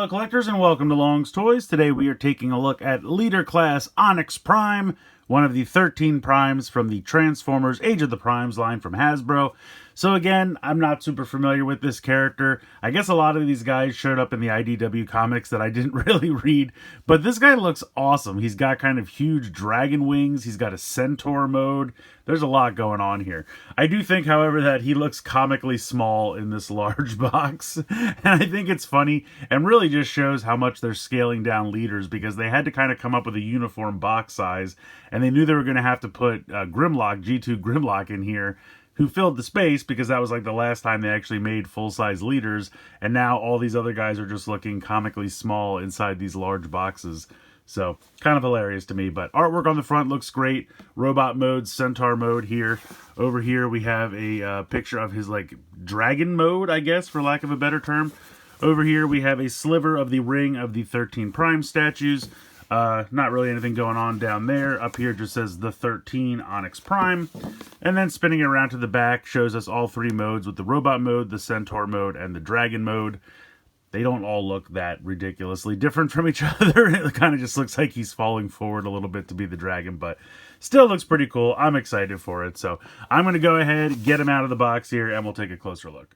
Hello collectors and welcome to Long's Toys. Today we are taking a look at Leader Class Onyx Prime, one of the 13 primes from the Transformers Age of the Primes line from Hasbro. So again, I'm not super familiar with this character. I guess a lot of these guys showed up in the IDW comics that I didn't really read, but this guy looks awesome. He's got kind of huge dragon wings. He's got a Centaur mode. There's a lot going on here. I do think, however, that he looks comically small in this large box, and I think it's funny and really just shows how much they're scaling down leaders because they had to kind of come up with a uniform box size, and they knew they were going to have to put Grimlock, G2 Grimlock in here, who filled the space because that was like the last time they actually made full-size leaders, and now all these other guys are just looking comically small inside these large boxes. So, kind of hilarious to me, but artwork on the front looks great. Robot mode, Centaur mode here. Over here we have a picture of his like dragon mode, I guess, for lack of a better term. Over here we have a sliver of the ring of the 13 Prime statues. Not really anything going on down there. Up here just says the 13 Onyx Prime. And then spinning it around to the back shows us all three modes with the robot mode, the Centaur mode, and the dragon mode. They don't all look that ridiculously different from each other. It kind of just looks like he's falling forward a little bit to be the dragon, but still looks pretty cool. I'm excited for it. So I'm going to go ahead, get him out of the box here, and we'll take a closer look.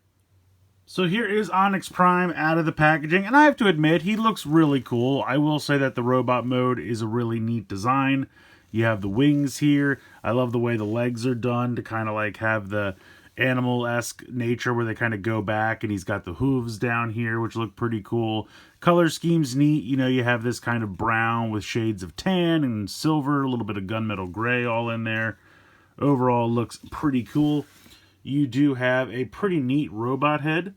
So here is Onyx Prime out of the packaging, and I have to admit, he looks really cool. I will say that the robot mode is a really neat design. You have the wings here. I love the way the legs are done to kind of like have the animal-esque nature where they kind of go back, and he's got the hooves down here, which look pretty cool. Color scheme's neat. You know, you have this kind of brown with shades of tan and silver, a little bit of gunmetal gray all in there. Overall, looks pretty cool. You do have a pretty neat robot head,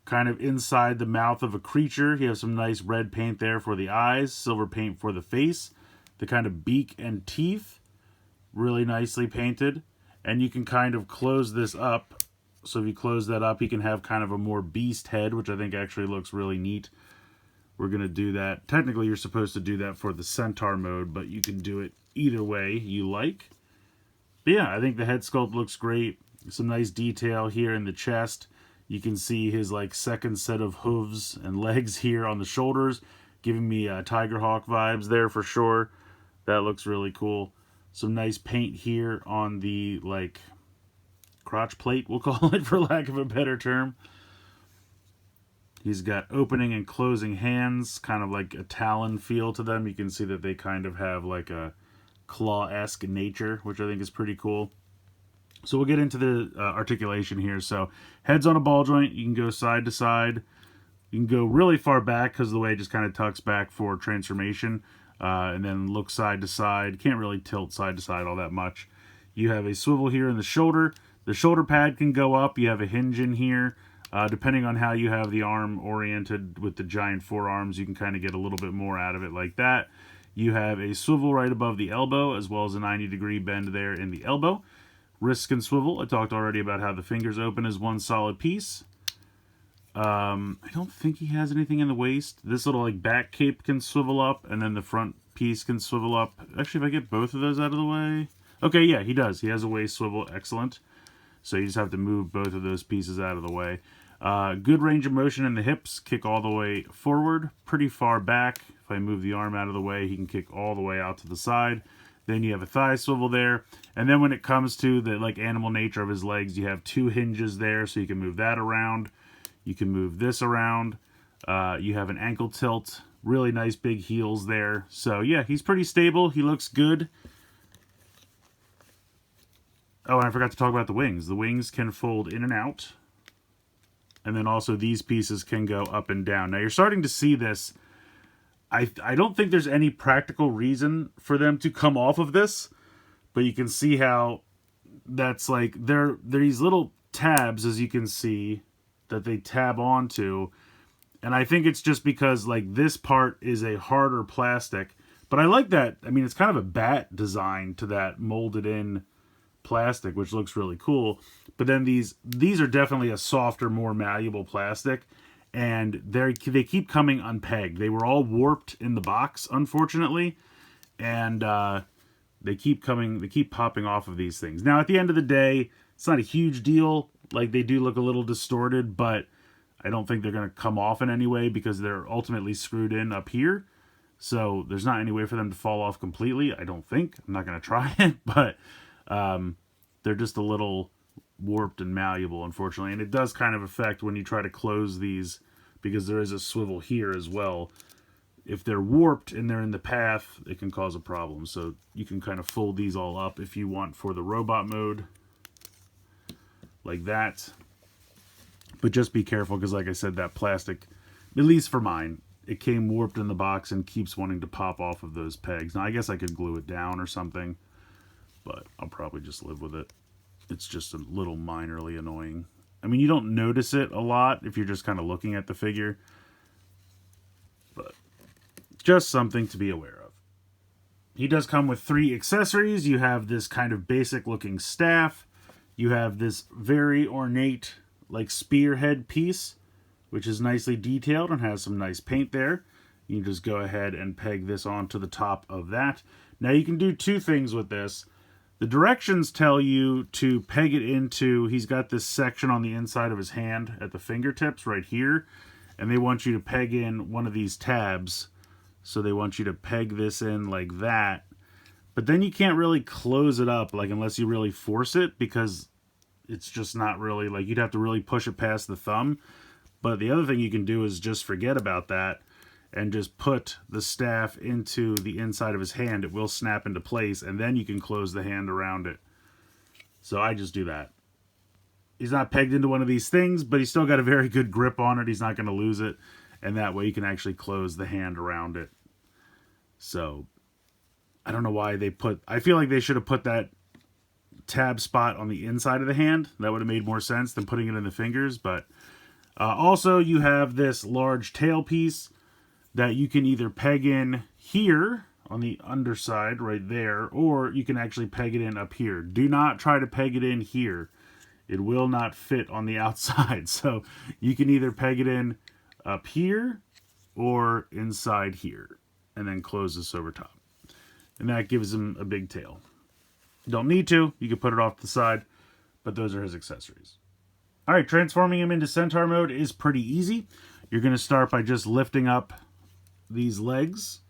kind of inside the mouth of a creature. You have some nice red paint there for the eyes, silver paint for the face, the kind of beak and teeth, really nicely painted. And you can kind of close this up. So if you close that up, you can have kind of a more beast head, which I think actually looks really neat. We're going to do that. Technically, you're supposed to do that for the Centaur mode, but you can do it either way you like. But yeah, I think the head sculpt looks great. Some nice detail here in the chest. You can see his like second set of hooves and legs here on the shoulders, giving me Tigerhawk vibes there for sure. That looks really cool. Some nice paint here on the, like, crotch plate, we'll call it, for lack of a better term. He's got opening and closing hands, kind of like a talon feel to them. You can see that they kind of have, like, a claw-esque nature, which I think is pretty cool. So we'll get into the articulation here. So, head's on a ball joint. You can go side to side. You can go really far back because of the way it just kind of tucks back for transformation. And then look side to side. Can't really tilt side to side all that much. You have a swivel here in the shoulder. The shoulder pad can go up. You have a hinge in here. Depending on how you have the arm oriented with the giant forearms, you can kind of get a little bit more out of it like that. You have a swivel right above the elbow, as well as a 90-degree bend there in the elbow. Wrists can swivel. I talked already about how the fingers open as one solid piece. I don't think he has anything in the waist. This little like back cape can swivel up, and then the front piece can swivel up. Actually, if I get both of those out of the way... Okay, yeah, he does. He has a waist swivel. Excellent. So you just have to move both of those pieces out of the way. Good range of motion in the hips. Kick all the way forward. Pretty far back. If I move the arm out of the way, he can kick all the way out to the side. Then you have a thigh swivel there. And then when it comes to the like animal nature of his legs, you have two hinges there, so you can move that around. You can move this around. You have an ankle tilt. Really nice big heels there. So yeah, he's pretty stable. He looks good. Oh, and I forgot to talk about the wings. The wings can fold in and out. And then also these pieces can go up and down. Now you're starting to see this. I don't think there's any practical reason for them to come off of this. But you can see how that's like, they're these little tabs, as you can see, that they tab onto, and I think it's just because like this part is a harder plastic, but I like that. I mean, it's kind of a bat design to that molded in plastic, which looks really cool. But then these are definitely a softer, more malleable plastic, and they keep coming unpegged. They were all warped in the box, unfortunately, and they keep popping off of these things. Now, at the end of the day, it's not a huge deal. Like, they do look a little distorted, but I don't think they're going to come off in any way because they're ultimately screwed in up here. So there's not any way for them to fall off completely, I don't think. I'm not going to try it, but they're just a little warped and malleable, unfortunately. And it does kind of affect when you try to close these, because there is a swivel here as well. If they're warped and they're in the path, it can cause a problem. So you can kind of fold these all up if you want for the robot mode, like that. But just be careful, because like I said, that plastic, at least for mine, it came warped in the box and keeps wanting to pop off of those pegs. Now, I guess I could glue it down or something, but I'll probably just live with it. It's just a little minorly annoying. I mean, you don't notice it a lot if you're just kind of looking at the figure, but just something to be aware of. He does come with 3 accessories. You have this kind of basic looking staff. You have this very ornate, like, spearhead piece, which is nicely detailed and has some nice paint there. You can just go ahead and peg this onto the top of that. Now you can do 2 things with this. The directions tell you to peg it into, he's got this section on the inside of his hand at the fingertips right here, and they want you to peg in one of these tabs. So they want you to peg this in like that. But then you can't really close it up, like, unless you really force it, because it's just not really, like, you'd have to really push it past the thumb. But the other thing you can do is just forget about that and just put the staff into the inside of his hand. It will snap into place, and then you can close the hand around it. So I just do that. He's not pegged into one of these things, but he's still got a very good grip on it. He's not going to lose it, and that way you can actually close the hand around it. So I don't know why they put, I feel like they should have put that tab spot on the inside of the hand. That would have made more sense than putting it in the fingers. But also you have this large tail piece that you can either peg in here on the underside right there, or you can actually peg it in up here. Do not try to peg it in here. It will not fit on the outside. So you can either peg it in up here or inside here, and then close this over top. And that gives him a big tail. Don't need to. You can put it off to the side, but those are his accessories. All right, transforming him into Centaur mode is pretty easy. You're going to start by just lifting up these legs,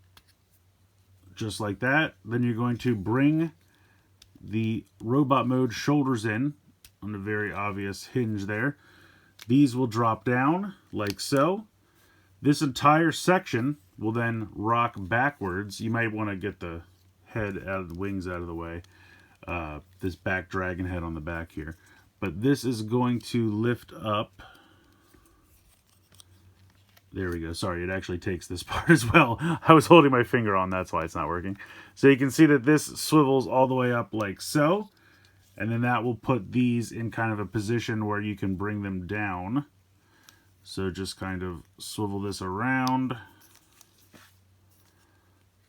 just like that. Then you're going to bring the robot mode shoulders in on the very obvious hinge there. These will drop down like so. This entire section will then rock backwards. You might want to get the head out of the wings out of the way. This back dragon head on the back here. But this is going to lift up. There we go. Sorry, it actually takes this part as well. I was holding my finger on, that's why it's not working. So you can see that this swivels all the way up like so. And then that will put these in kind of a position where you can bring them down. So just kind of swivel this around.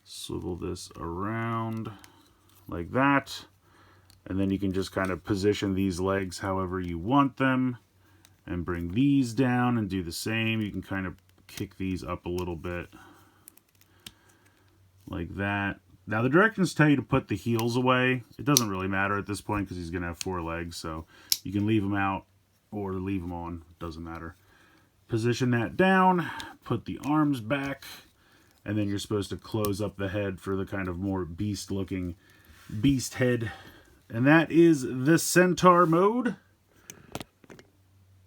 Swivel this around like that. And then you can just kind of position these legs however you want them. And bring these down and do the same. You can kind of kick these up a little bit. Like that. Now the directions tell you to put the heels away. It doesn't really matter at this point because he's going to have 4 legs. So you can leave them out or leave them on. Doesn't matter. Position that down. Put the arms back. And then you're supposed to close up the head for the kind of more beast-looking beast head. And that is the Centaur mode.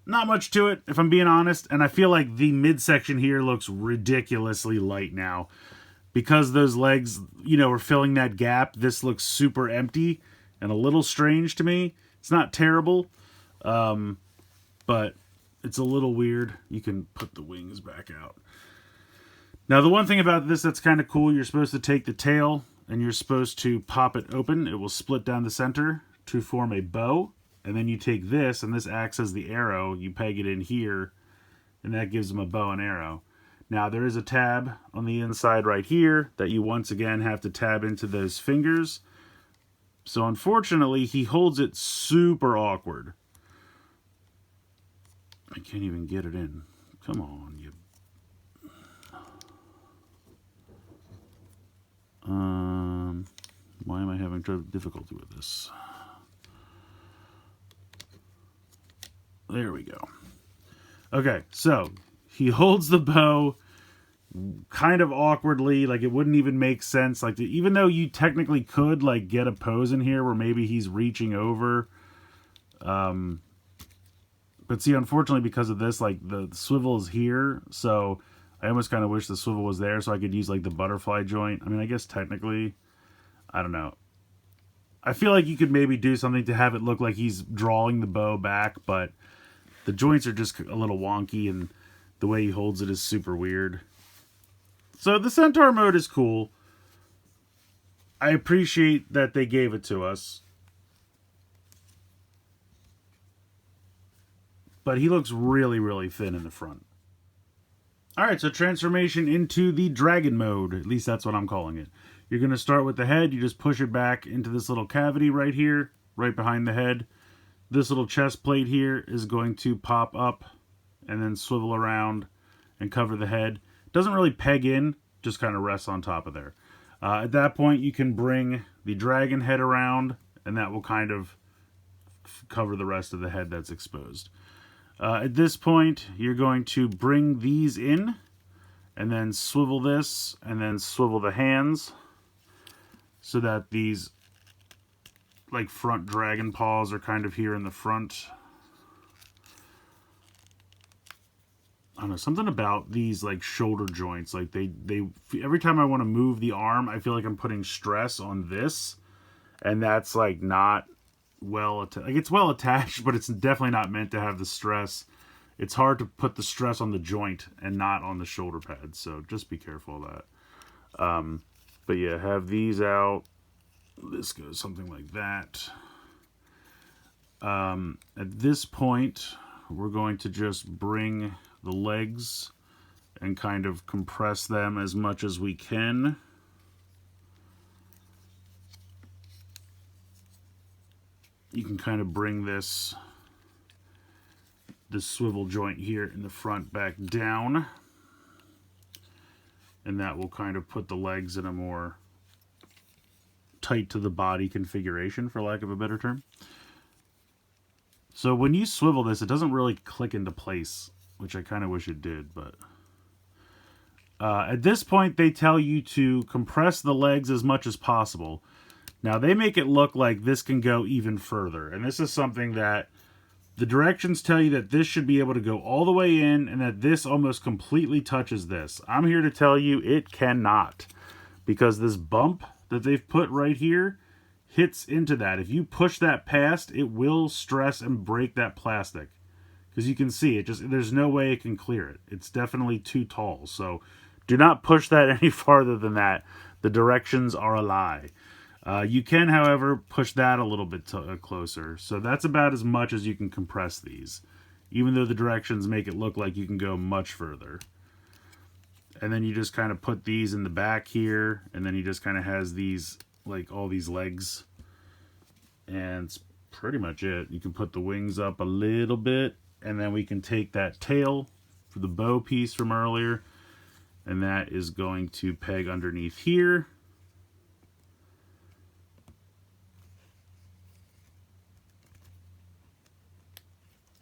Not much to it, if I'm being honest. And I feel like the midsection here looks ridiculously light now. Because those legs, you know, are filling that gap, this looks super empty and a little strange to me. It's not terrible, but it's a little weird. You can put the wings back out. Now, the one thing about this that's kind of cool, you're supposed to take the tail and you're supposed to pop it open. It will split down the center to form a bow. And then you take this, and this acts as the arrow. You peg it in here, and that gives them a bow and arrow. Now, there is a tab on the inside right here that you once again have to tab into those fingers. So, unfortunately, he holds it super awkward. I can't even get it in. Come on, you... Why am I having difficulty with this? There we go. Okay, so he holds the bow kind of awkwardly, like it wouldn't even make sense. Like, even though you technically could like get a pose in here where maybe he's reaching over. But see, unfortunately, because of this, like the swivel is here, so I almost kind of wish the swivel was there so I could use like the butterfly joint. I mean, I guess technically, I don't know. I feel like you could maybe do something to have it look like he's drawing the bow back, but the joints are just a little wonky and the way he holds it is super weird. So the Centaur mode is cool. I appreciate that they gave it to us. But he looks really, really thin in the front. Alright, so transformation into the dragon mode. At least that's what I'm calling it. You're going to start with the head. You just push it back into this little cavity right here, right behind the head. This little chest plate here is going to pop up and then swivel around and cover the head. Doesn't really peg in, just kind of rests on top of there. At that point, you can bring the dragon head around, and that will kind of cover the rest of the head that's exposed. At this point, you're going to bring these in, and then swivel this, and then swivel the hands, so that these like front dragon paws are kind of here in the front. I don't know, something about these like shoulder joints, like they every time I want to move the arm, I feel like I'm putting stress on this, and that's like not well like it's well attached, but it's definitely not meant to have the stress. It's hard to put the stress on the joint and not on the shoulder pads, so just be careful of that. But yeah, have these out. This goes something like that. At this point, we're going to just bring the legs and kind of compress them as much as we can. You can kind of bring this swivel joint here in the front back down, and that will kind of put the legs in a more tight to the body configuration, for lack of a better term. So when you swivel this, it doesn't really click into place, which I kind of wish it did, but at this point they tell you to compress the legs as much as possible. Now they make it look like this can go even further, and this is something that the directions tell you that this should be able to go all the way in, and that this almost completely touches this. I'm here to tell you it cannot, because this bump that they've put right here hits into that. If you push that past, it will stress and break that plastic. Because you can see, there's no way it can clear it. It's definitely too tall. So do not push that any farther than that. The directions are a lie. You can, however, push that a little bit closer. So that's about as much as you can compress these, even though the directions make it look like you can go much further. And then you just kind of put these in the back here, and then he just kind of has these, like all these legs. And it's pretty much it. You can put the wings up a little bit, and then we can take that tail for the bow piece from earlier, and that is going to peg underneath here.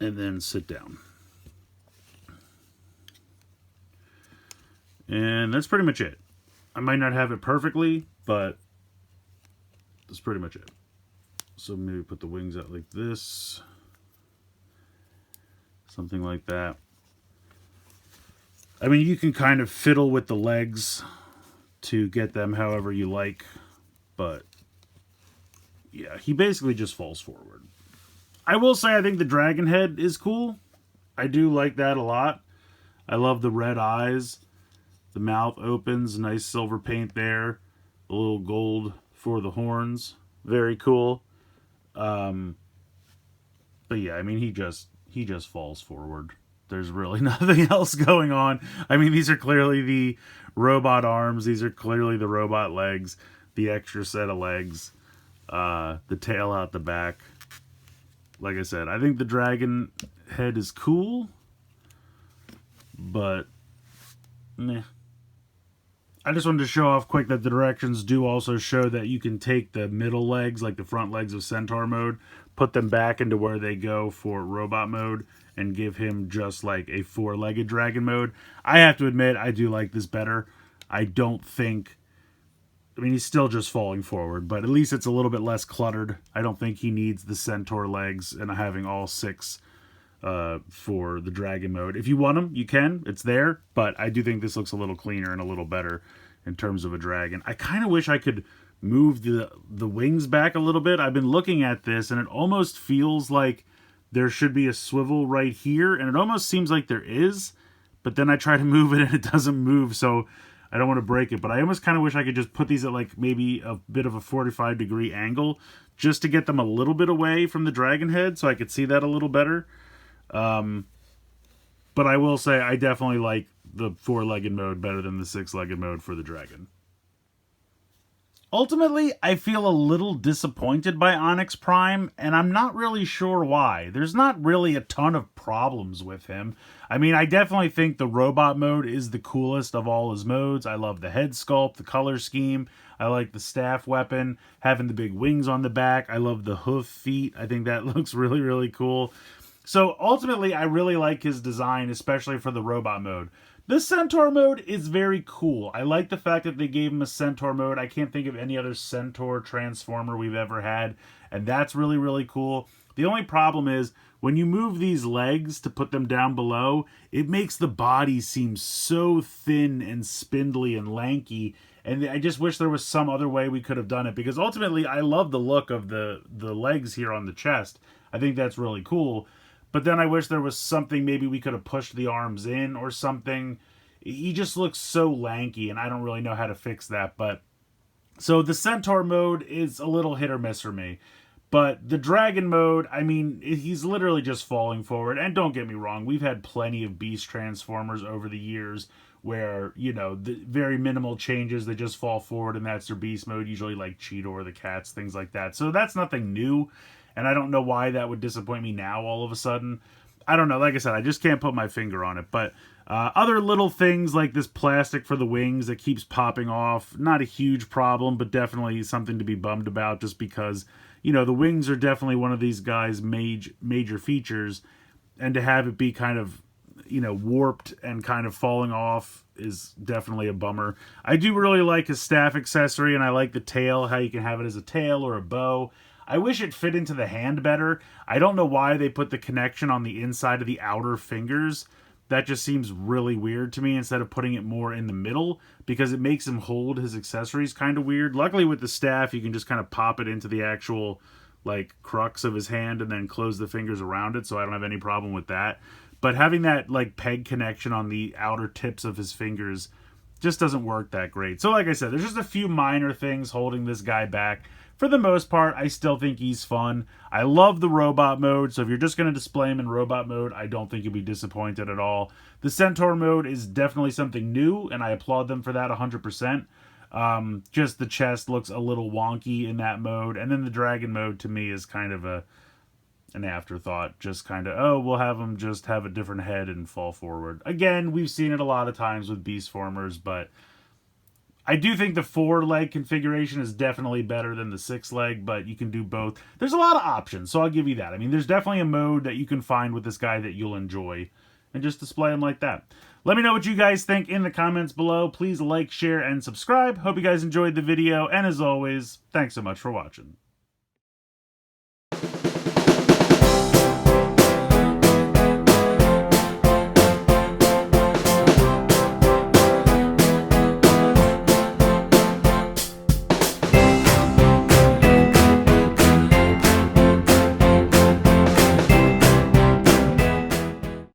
And then sit down. And that's pretty much it. I might not have it perfectly, but that's pretty much it. So maybe put the wings out like this. Something like that. I mean, you can kind of fiddle with the legs to get them however you like, but yeah, he basically just falls forward. I will say I think the dragon head is cool. I do like that a lot. I love the red eyes. The mouth opens, nice silver paint there. A little gold for the horns. Very cool. But yeah, I mean, he just falls forward. There's really nothing else going on. I mean, these are clearly the robot arms. These are clearly the robot legs. The extra set of legs. The tail out the back. Like I said, I think the dragon head is cool. But, meh. I just wanted to show off quick that the directions do also show that you can take the middle legs, like the front legs of Centaur mode, put them back into where they go for robot mode, and give him just like a four-legged dragon mode. I have to admit, I do like this better. I don't think... I mean, he's still just falling forward, but at least it's a little bit less cluttered. I don't think he needs the Centaur legs and having all six for the dragon mode. If you want them, you can. It's there, but I do think this looks a little cleaner and a little better in terms of a dragon. I kind of wish I could move the wings back a little bit. I've been looking at this, and it almost feels like there should be a swivel right here, and it almost seems like there is, but then I try to move it, and it doesn't move, so I don't want to break it. But I almost kind of wish I could just put these at like maybe a bit of a 45-degree angle just to get them a little bit away from the dragon head so I could see that a little better. But I will say I definitely like the four-legged mode better than the six-legged mode for the dragon. Ultimately, I feel a little disappointed by Onyx Prime, and I'm not really sure why. There's not really a ton of problems with him. I mean, I definitely think the robot mode is the coolest of all his modes. I love the head sculpt, the color scheme. I like the staff weapon, having the big wings on the back. I love the hoof feet. I think that looks really, really cool. So ultimately, I really like his design, especially for the robot mode. The Centaur mode is very cool. I like the fact that they gave him a Centaur mode. I can't think of any other Centaur transformer we've ever had, and that's really, really cool. The only problem is, when you move these legs to put them down below, it makes the body seem so thin and spindly and lanky, and I just wish there was some other way we could have done it, because ultimately, I love the look of the legs here on the chest. I think that's really cool. But then I wish there was something, maybe we could have pushed the arms in or something. He just looks so lanky, and I don't really know how to fix that. But so the Centaur mode is a little hit or miss for me. But the Dragon mode, I mean, he's literally just falling forward. And don't get me wrong, we've had plenty of Beast Transformers over the years where, you know, the very minimal changes, they just fall forward, and that's their Beast mode, usually like Cheetor or the Cats, things like that. So that's nothing new. And I don't know why that would disappoint me now all of a sudden. I don't know. Like I said, I just can't put my finger on it. But other little things like this plastic for the wings that keeps popping off, not a huge problem, but definitely something to be bummed about just because, you know, the wings are definitely one of these guys' major features. And to have it be kind of, you know, warped and kind of falling off is definitely a bummer. I do really like his staff accessory, and I like the tail, how you can have it as a tail or a bow. I wish it fit into the hand better. I don't know why they put the connection on the inside of the outer fingers. That just seems really weird to me instead of putting it more in the middle, because it makes him hold his accessories kind of weird. Luckily with the staff, you can just kind of pop it into the actual like crux of his hand and then close the fingers around it, so I don't have any problem with that. But having that like peg connection on the outer tips of his fingers just doesn't work that great. So like I said, there's just a few minor things holding this guy back. For the most part, I still think he's fun. I love the robot mode, so if you're just going to display him in robot mode, I don't think you'll be disappointed at all. The Centaur mode is definitely something new, and I applaud them for that 100%. Just the chest looks a little wonky in that mode, and then the dragon mode to me is kind of an afterthought. Just kind of, oh, we'll have him just have a different head and fall forward. Again, we've seen it a lot of times with Beast Formers, but I do think the 4-leg configuration is definitely better than the 6-leg, but you can do both. There's a lot of options, so I'll give you that. I mean, there's definitely a mode that you can find with this guy that you'll enjoy, and just display him like that. Let me know what you guys think in the comments below. Please like, share, and subscribe. Hope you guys enjoyed the video, and as always, thanks so much for watching.